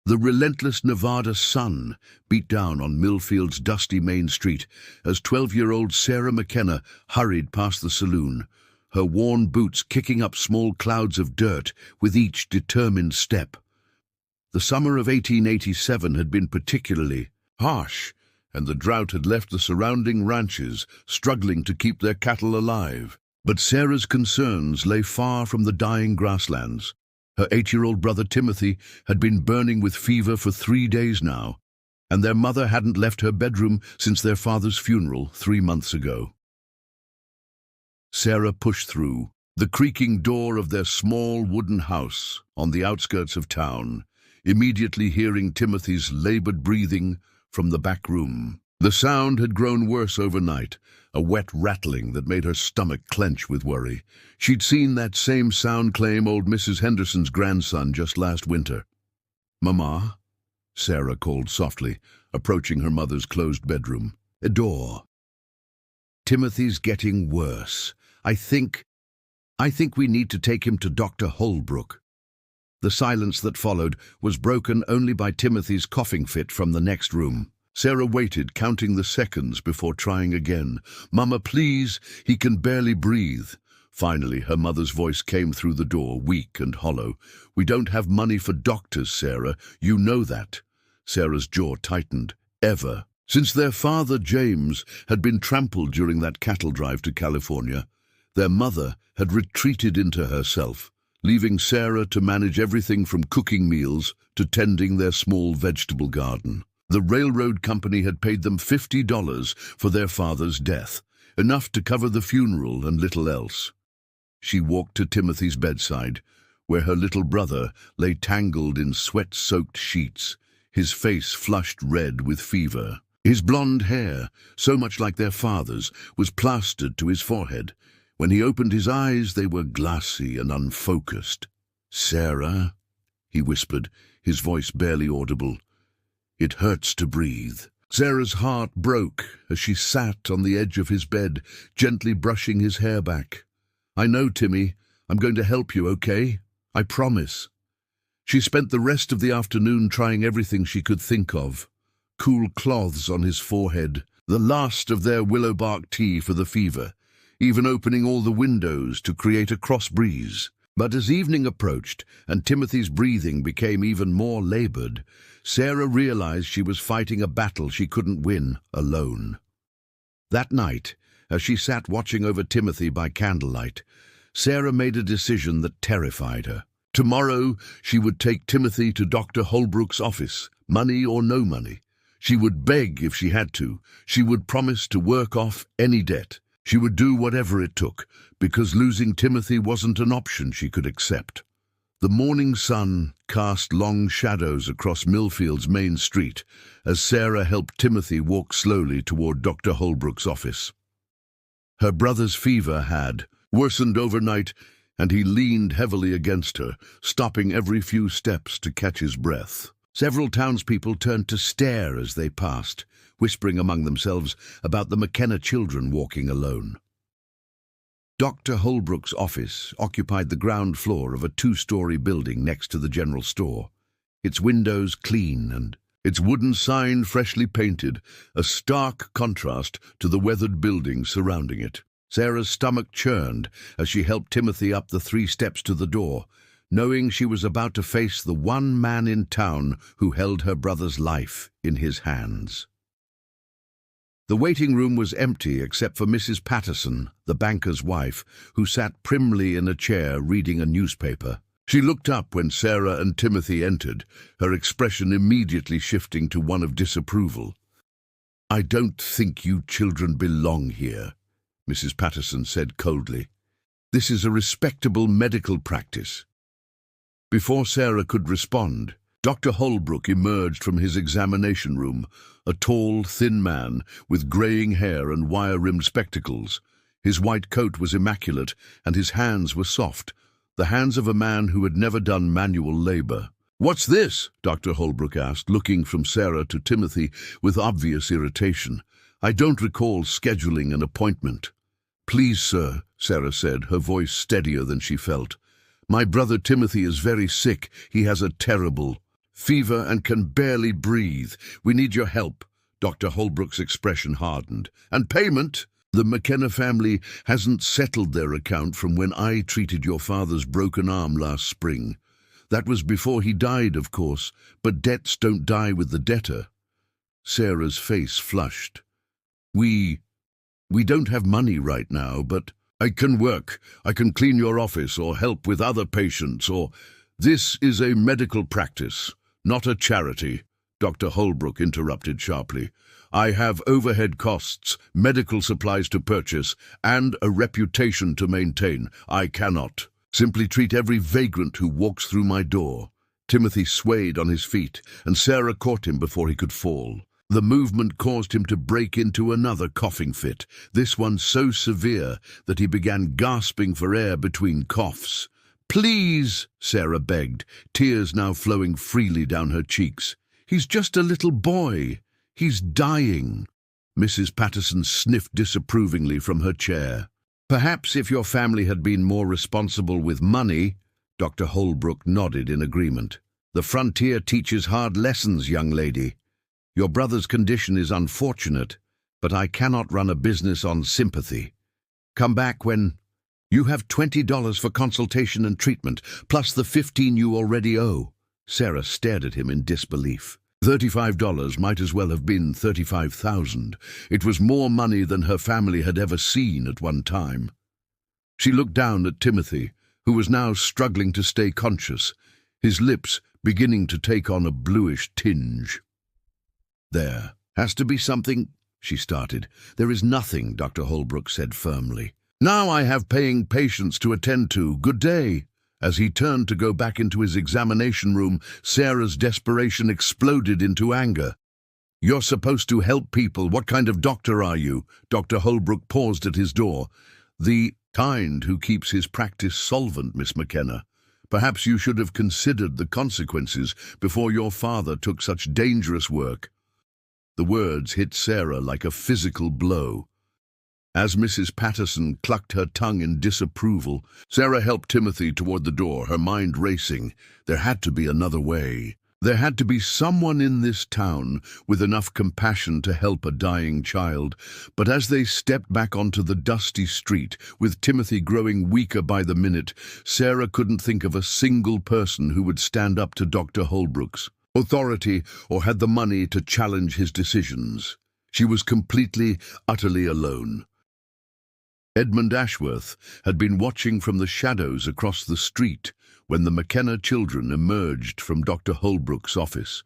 The relentless Nevada sun beat down on Millfield's dusty main street as 12-year-old Sarah McKenna hurried past the saloon, her worn boots kicking up small clouds of dirt with each determined step. The summer of 1887 had been particularly harsh, and the drought had left the surrounding ranches struggling to keep their cattle alive. But Sarah's concerns lay far from the dying grasslands. Her 8-year-old brother Timothy had been burning with fever for 3 days now, and their mother hadn't left her bedroom since their father's funeral 3 months ago. Sarah pushed through the creaking door of their small wooden house on the outskirts of town, immediately hearing Timothy's labored breathing from the back room. The sound had grown worse overnight, a wet rattling that made her stomach clench with worry. She'd seen that same sound claim old Mrs. Henderson's grandson just last winter. "Mama?" Sarah called softly, approaching her mother's closed bedroom. "A door." "Timothy's getting worse. I think we need to take him to Dr. Holbrook." The silence that followed was broken only by Timothy's coughing fit from the next room. Sarah waited, counting the seconds before trying again. "Mama, please, he can barely breathe." Finally, her mother's voice came through the door, weak and hollow. "We don't have money for doctors, Sarah. You know that." Sarah's jaw tightened. Ever. Since their father, James, had been trampled during that cattle drive to California, their mother had retreated into herself, leaving Sarah to manage everything from cooking meals to tending their small vegetable garden. The railroad company had paid them $50 for their father's death, enough to cover the funeral and little else. She walked to Timothy's bedside, where her little brother lay tangled in sweat-soaked sheets, his face flushed red with fever. His blonde hair, so much like their father's, was plastered to his forehead. When he opened his eyes, they were glassy and unfocused. "Sarah," he whispered, his voice barely audible. "It hurts to breathe." Sarah's heart broke as she sat on the edge of his bed, gently brushing his hair back. "I know, Timmy. I'm going to help you, okay? I promise." She spent the rest of the afternoon trying everything she could think of. Cool cloths on his forehead, the last of their willow bark tea for the fever, even opening all the windows to create a cross breeze. But as evening approached and Timothy's breathing became even more labored, Sarah realized she was fighting a battle she couldn't win alone. That night, as she sat watching over Timothy by candlelight, Sarah made a decision that terrified her. Tomorrow, she would take Timothy to Dr. Holbrook's office, money or no money. She would beg if she had to. She would promise to work off any debt. She would do whatever it took, because losing Timothy wasn't an option she could accept. The morning sun cast long shadows across Millfield's main street as Sarah helped Timothy walk slowly toward Dr. Holbrook's office. Her brother's fever had worsened overnight, and he leaned heavily against her, stopping every few steps to catch his breath. Several townspeople turned to stare as they passed, whispering among themselves about the McKenna children walking alone. Dr. Holbrook's office occupied the ground floor of a 2-story building next to the general store, its windows clean and its wooden sign freshly painted, a stark contrast to the weathered buildings surrounding it. Sarah's stomach churned as she helped Timothy up the 3 steps to the door, knowing she was about to face the one man in town who held her brother's life in his hands. The waiting room was empty except for Mrs. Patterson, the banker's wife, who sat primly in a chair reading a newspaper. She looked up when Sarah and Timothy entered, her expression immediately shifting to one of disapproval. "I don't think you children belong here," Mrs. Patterson said coldly. "This is a respectable medical practice." Before Sarah could respond, Dr. Holbrook emerged from his examination room, a tall, thin man with graying hair and wire-rimmed spectacles. His white coat was immaculate, and his hands were soft, the hands of a man who had never done manual labor. "What's this?" Dr. Holbrook asked, looking from Sarah to Timothy with obvious irritation. "I don't recall scheduling an appointment." "Please, sir," Sarah said, her voice steadier than she felt. "My brother Timothy is very sick. He has a terrible fever and can barely breathe. We need your help." Dr. Holbrook's expression hardened. "And payment? The McKenna family hasn't settled their account from when I treated your father's broken arm last spring. That was before he died, of course, but debts don't die with the debtor." Sarah's face flushed. We don't have money right now, but I can work. I can clean your office or help with other patients or—" "This is a medical practice, not a charity," Dr. Holbrook interrupted sharply. "I have overhead costs, medical supplies to purchase, and a reputation to maintain. I cannot simply treat every vagrant who walks through my door." Timothy swayed on his feet, and Sarah caught him before he could fall. The movement caused him to break into another coughing fit, this one so severe that he began gasping for air between coughs. "Please," Sarah begged, tears now flowing freely down her cheeks. "He's just a little boy. He's dying." Mrs. Patterson sniffed disapprovingly from her chair. "Perhaps if your family had been more responsible with money—" Dr. Holbrook nodded in agreement. "The frontier teaches hard lessons, young lady. Your brother's condition is unfortunate, but I cannot run a business on sympathy. Come back when you have $20 for consultation and treatment, plus the $15 you already owe." Sarah stared at him in disbelief. $35 might as well have been $35,000. It was more money than her family had ever seen at one time. She looked down at Timothy, who was now struggling to stay conscious, his lips beginning to take on a bluish tinge. "There has to be something," she started. "There is nothing," Dr. Holbrook said firmly. "Now I have paying patients to attend to. Good day." As he turned to go back into his examination room, Sarah's desperation exploded into anger. "You're supposed to help people. What kind of doctor are you?" Dr. Holbrook paused at his door. "The kind who keeps his practice solvent, Miss McKenna. Perhaps you should have considered the consequences before your father took such dangerous work." The words hit Sarah like a physical blow. As Mrs. Patterson clucked her tongue in disapproval, Sarah helped Timothy toward the door, her mind racing. There had to be another way. There had to be someone in this town with enough compassion to help a dying child. But as they stepped back onto the dusty street, with Timothy growing weaker by the minute, Sarah couldn't think of a single person who would stand up to Dr. Holbrook's authority or had the money to challenge his decisions. She was completely, utterly alone. Edmund Ashworth had been watching from the shadows across the street when the McKenna children emerged from Dr. Holbrook's office.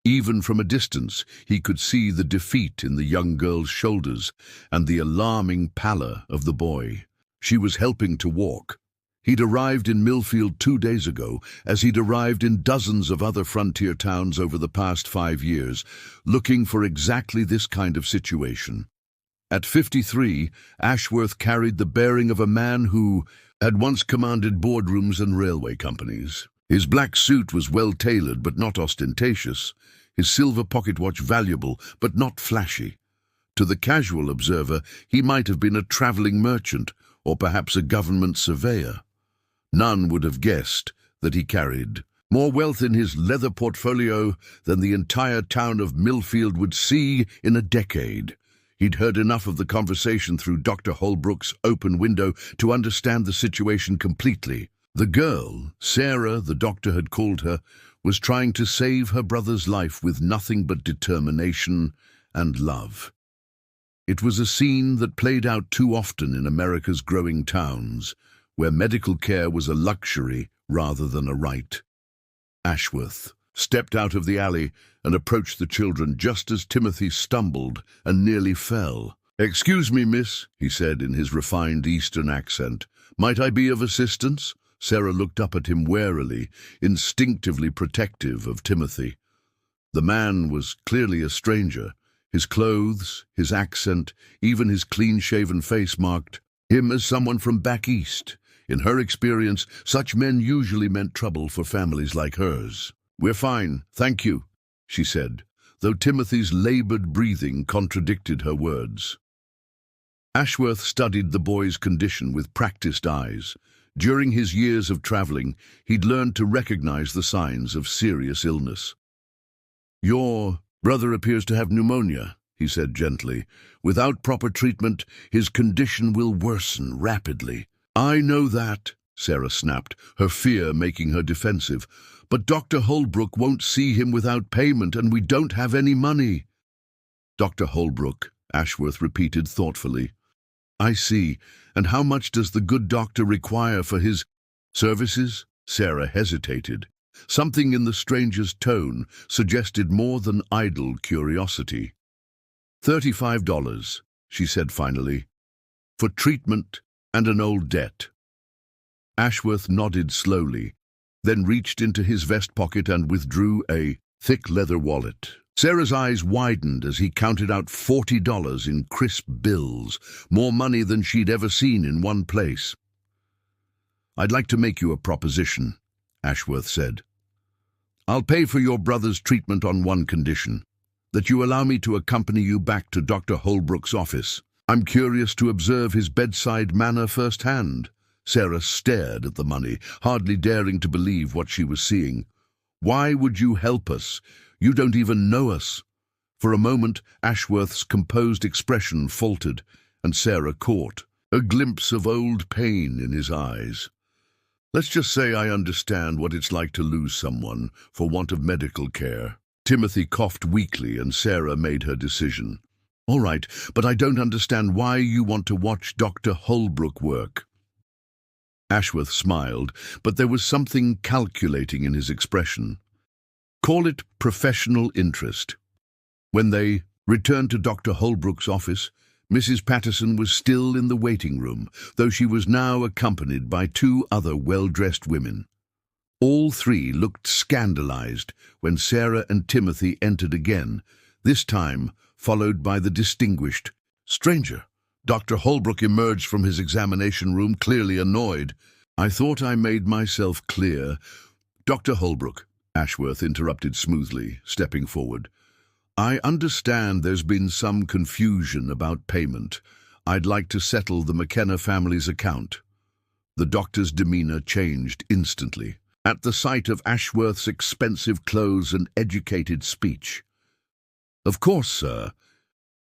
Even from a distance, he could see the defeat in the young girl's shoulders and the alarming pallor of the boy. She was helping to walk. He'd arrived in Millfield 2 days ago, as he'd arrived in dozens of other frontier towns over the past 5 years, looking for exactly this kind of situation. At 53, Ashworth carried the bearing of a man who had once commanded boardrooms and railway companies. His black suit was well-tailored but not ostentatious, his silver pocket watch valuable but not flashy. To the casual observer, he might have been a travelling merchant or perhaps a government surveyor. None would have guessed that he carried more wealth in his leather portfolio than the entire town of Millfield would see in a decade. He'd heard enough of the conversation through Dr. Holbrook's open window to understand the situation completely. The girl, Sarah, the doctor had called her, was trying to save her brother's life with nothing but determination and love. It was a scene that played out too often in America's growing towns, where medical care was a luxury rather than a right. Ashworth stepped out of the alley and approached the children just as Timothy stumbled and nearly fell. "Excuse me, miss," he said in his refined Eastern accent. "Might I be of assistance?" Sarah looked up at him warily, instinctively protective of Timothy. The man was clearly a stranger. His clothes, his accent, even his clean-shaven face marked him as someone from back east. In her experience, such men usually meant trouble for families like hers. "We're fine, thank you," she said, though Timothy's labored breathing contradicted her words. Ashworth studied the boy's condition with practiced eyes. During his years of traveling, he'd learned to recognize the signs of serious illness. "Your brother appears to have pneumonia," he said gently. "Without proper treatment, his condition will worsen rapidly." "I know that," Sarah snapped, her fear making her defensive. "But Dr. Holbrook won't see him without payment, and we don't have any money." "Dr. Holbrook," Ashworth repeated thoughtfully. "I see. And how much does the good doctor require for his services?" Sarah hesitated. Something in the stranger's tone suggested more than idle curiosity. $35, she said finally, "for treatment and an old debt." Ashworth nodded slowly, then reached into his vest pocket and withdrew a thick leather wallet. Sarah's eyes widened as he counted out $40 in crisp bills, more money than she'd ever seen in one place. "I'd like to make you a proposition," Ashworth said. "I'll pay for your brother's treatment on one condition, that you allow me to accompany you back to Dr. Holbrook's office. I'm curious to observe his bedside manner firsthand." Sarah stared at the money, hardly daring to believe what she was seeing. "Why would you help us? You don't even know us." For a moment, Ashworth's composed expression faltered, and Sarah caught a glimpse of old pain in his eyes. "Let's just say I understand what it's like to lose someone for want of medical care." Timothy coughed weakly, and Sarah made her decision. "All right, but I don't understand why you want to watch Dr. Holbrook work." Ashworth smiled, but there was something calculating in his expression. "Call it professional interest." When they returned to Dr. Holbrook's office, Mrs. Patterson was still in the waiting room, though she was now accompanied by two other well-dressed women. All three looked scandalized when Sarah and Timothy entered again, this time followed by the distinguished stranger. Dr. Holbrook emerged from his examination room, clearly annoyed. "I thought I made myself clear." "Dr. Holbrook," Ashworth interrupted smoothly, stepping forward. "I understand there's been some confusion about payment. I'd like to settle the McKenna family's account." The doctor's demeanor changed instantly at the sight of Ashworth's expensive clothes and educated speech. "Of course, sir.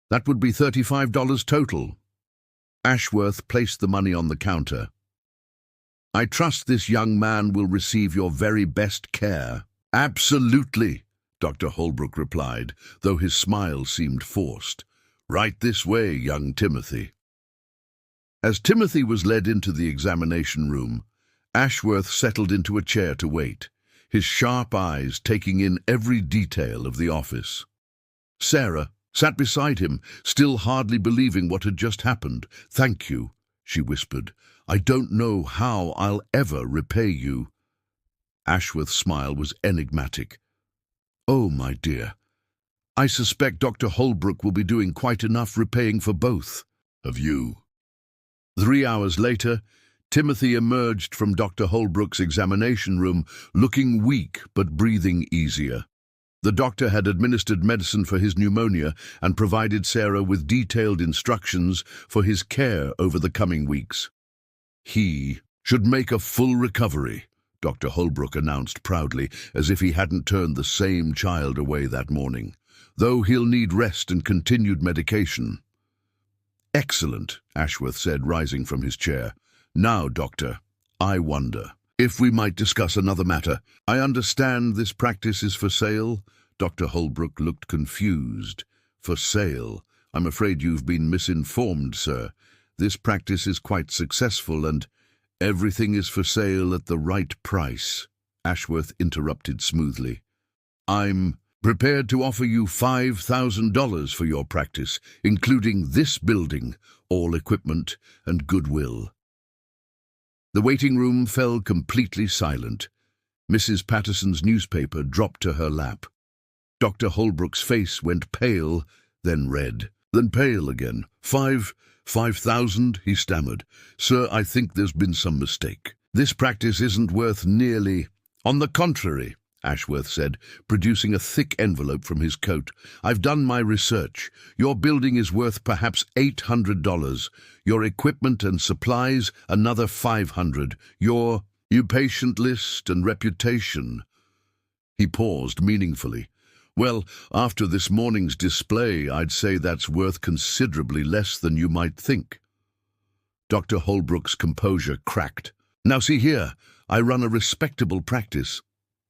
That would be $35 total." Ashworth placed the money on the counter. "I trust this young man will receive your very best care." "Absolutely," Dr. Holbrook replied, though his smile seemed forced. "Right this way, young Timothy." As Timothy was led into the examination room, Ashworth settled into a chair to wait, his sharp eyes taking in every detail of the office. Sarah sat beside him, still hardly believing what had just happened. "Thank you," she whispered. "I don't know how I'll ever repay you." Ashworth's smile was enigmatic. "Oh, my dear, I suspect Dr. Holbrook will be doing quite enough repaying for both of you." 3 hours later, Timothy emerged from Dr. Holbrook's examination room, looking weak but breathing easier. The doctor had administered medicine for his pneumonia and provided Sarah with detailed instructions for his care over the coming weeks. "He should make a full recovery," Dr. Holbrook announced proudly, as if he hadn't turned the same child away that morning, "though he'll need rest and continued medication." "Excellent," Ashworth said, rising from his chair. "Now, doctor, I wonder if we might discuss another matter. I understand this practice is for sale." Dr. Holbrook looked confused. "For sale? I'm afraid you've been misinformed, sir. This practice is quite successful, and everything is for sale at the right price," Ashworth interrupted smoothly. "I'm prepared to offer you $5,000 for your practice, including this building, all equipment, and goodwill." The waiting room fell completely silent. Mrs. Patterson's newspaper dropped to her lap. Dr. Holbrook's face went pale, then red, then pale again. $5,000, he stammered. "Sir, I think there's been some mistake. This practice isn't worth nearly—" "On the contrary," Ashworth said, producing a thick envelope from his coat. "I've done my research. Your building is worth perhaps $800. Your equipment and supplies, another $500. Your patient list and reputation." He paused meaningfully. "Well, after this morning's display, I'd say that's worth considerably less than you might think." Dr. Holbrook's composure cracked. "Now see here, I run a respectable practice."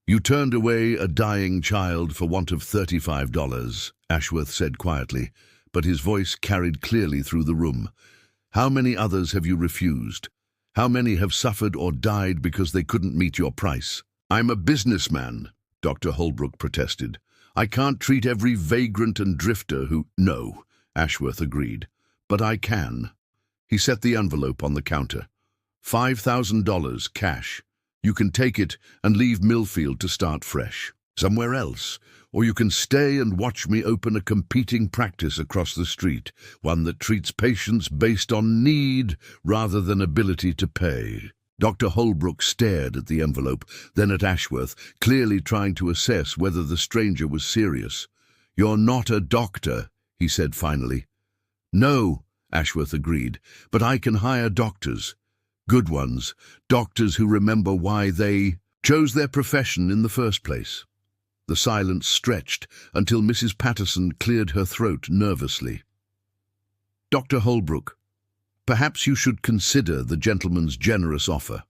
"You turned away a dying child for want of $35, Ashworth said quietly, but his voice carried clearly through the room. "How many others have you refused? How many have suffered or died because they couldn't meet your price?" "I'm a businessman," Dr. Holbrook protested. "I can't treat every vagrant and drifter who—" "No," Ashworth agreed, "but I can." He set the envelope on the counter. $5,000 cash. You can take it and leave Millfield to start fresh, somewhere else, or you can stay and watch me open a competing practice across the street, one that treats patients based on need rather than ability to pay. Dr. Holbrook stared at the envelope, then at Ashworth, clearly trying to assess whether the stranger was serious. "You're not a doctor," he said finally. "No," Ashworth agreed, "but I can hire doctors. Good ones, doctors who remember why they chose their profession in the first place." The silence stretched until Mrs. Patterson cleared her throat nervously. "Dr. Holbrook, perhaps you should consider the gentleman's generous offer."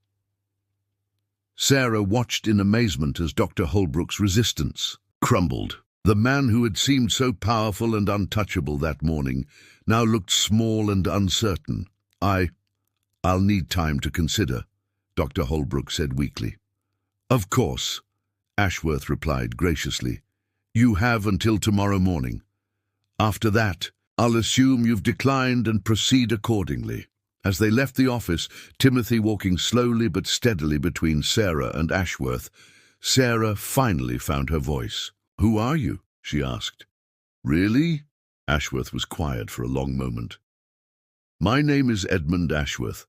Sarah watched in amazement as Dr. Holbrook's resistance crumbled. The man who had seemed so powerful and untouchable that morning now looked small and uncertain. I'll need time to consider," Dr. Holbrook said weakly. "Of course," Ashworth replied graciously. "You have until tomorrow morning. After that, I'll assume you've declined and proceed accordingly." As they left the office, Timothy walking slowly but steadily between Sarah and Ashworth, Sarah finally found her voice. "Who are you?" she asked. "Really?" Ashworth was quiet for a long moment. "My name is Edmund Ashworth.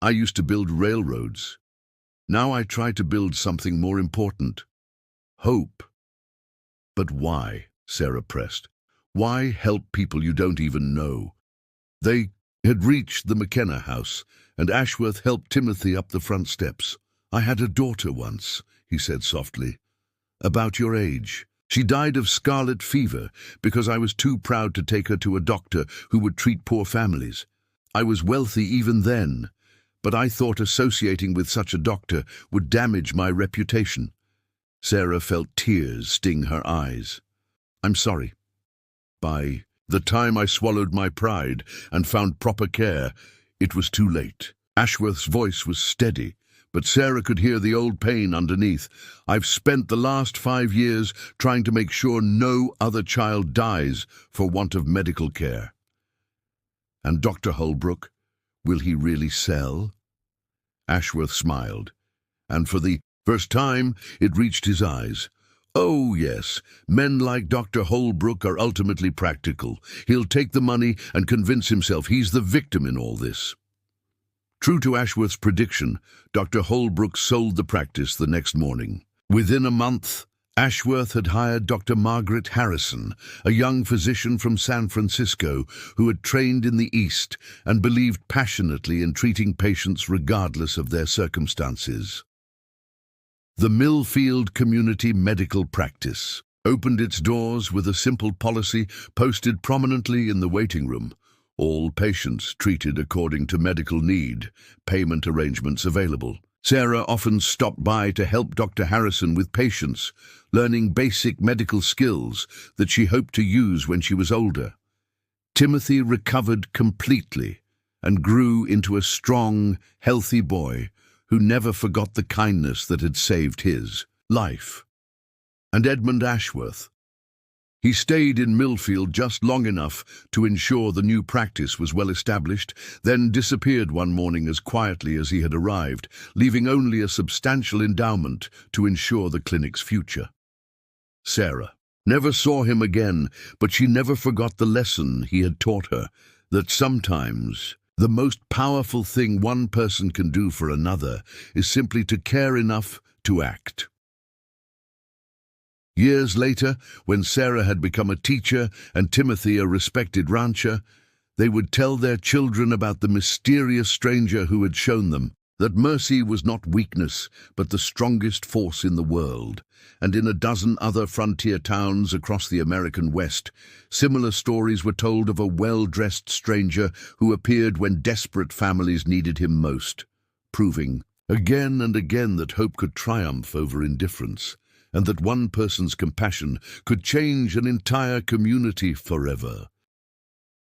I used to build railroads. Now I try to build something more important. Hope." "But why?" Sarah pressed. "Why help people you don't even know?" They had reached the McKenna house, and Ashworth helped Timothy up the front steps. "I had a daughter once," he said softly. "About your age. She died of scarlet fever because I was too proud to take her to a doctor who would treat poor families. I was wealthy even then, but I thought associating with such a doctor would damage my reputation." Sarah felt tears sting her eyes. "I'm sorry. By the time I swallowed my pride and found proper care, it was too late." Ashworth's voice was steady, but Sarah could hear the old pain underneath. "I've spent the last 5 years trying to make sure no other child dies for want of medical care." "And Dr. Holbrook, will he really sell?" Ashworth smiled, and for the first time it reached his eyes. "Oh, yes, men like Dr. Holbrook are ultimately practical. He'll take the money and convince himself he's the victim in all this." True to Ashworth's prediction, Dr. Holbrook sold the practice the next morning. Within a month, Ashworth had hired Dr. Margaret Harrison, a young physician from San Francisco who had trained in the East and believed passionately in treating patients regardless of their circumstances. The Millfield Community Medical Practice opened its doors with a simple policy posted prominently in the waiting room. All patients treated according to medical need, payment arrangements available. Sarah often stopped by to help Dr. Harrison with patients, learning basic medical skills that she hoped to use when she was older. Timothy recovered completely and grew into a strong, healthy boy who never forgot the kindness that had saved his life. And Edmund Ashworth. He stayed in Millfield just long enough to ensure the new practice was well established, then disappeared one morning as quietly as he had arrived, leaving only a substantial endowment to ensure the clinic's future. Sarah never saw him again, but she never forgot the lesson he had taught her, that sometimes the most powerful thing one person can do for another is simply to care enough to act. Years later, when Sarah had become a teacher and Timothy a respected rancher, they would tell their children about the mysterious stranger who had shown them that mercy was not weakness, but the strongest force in the world. And in a dozen other frontier towns across the American West, similar stories were told of a well-dressed stranger who appeared when desperate families needed him most, proving again and again that hope could triumph over indifference, and that one person's compassion could change an entire community forever.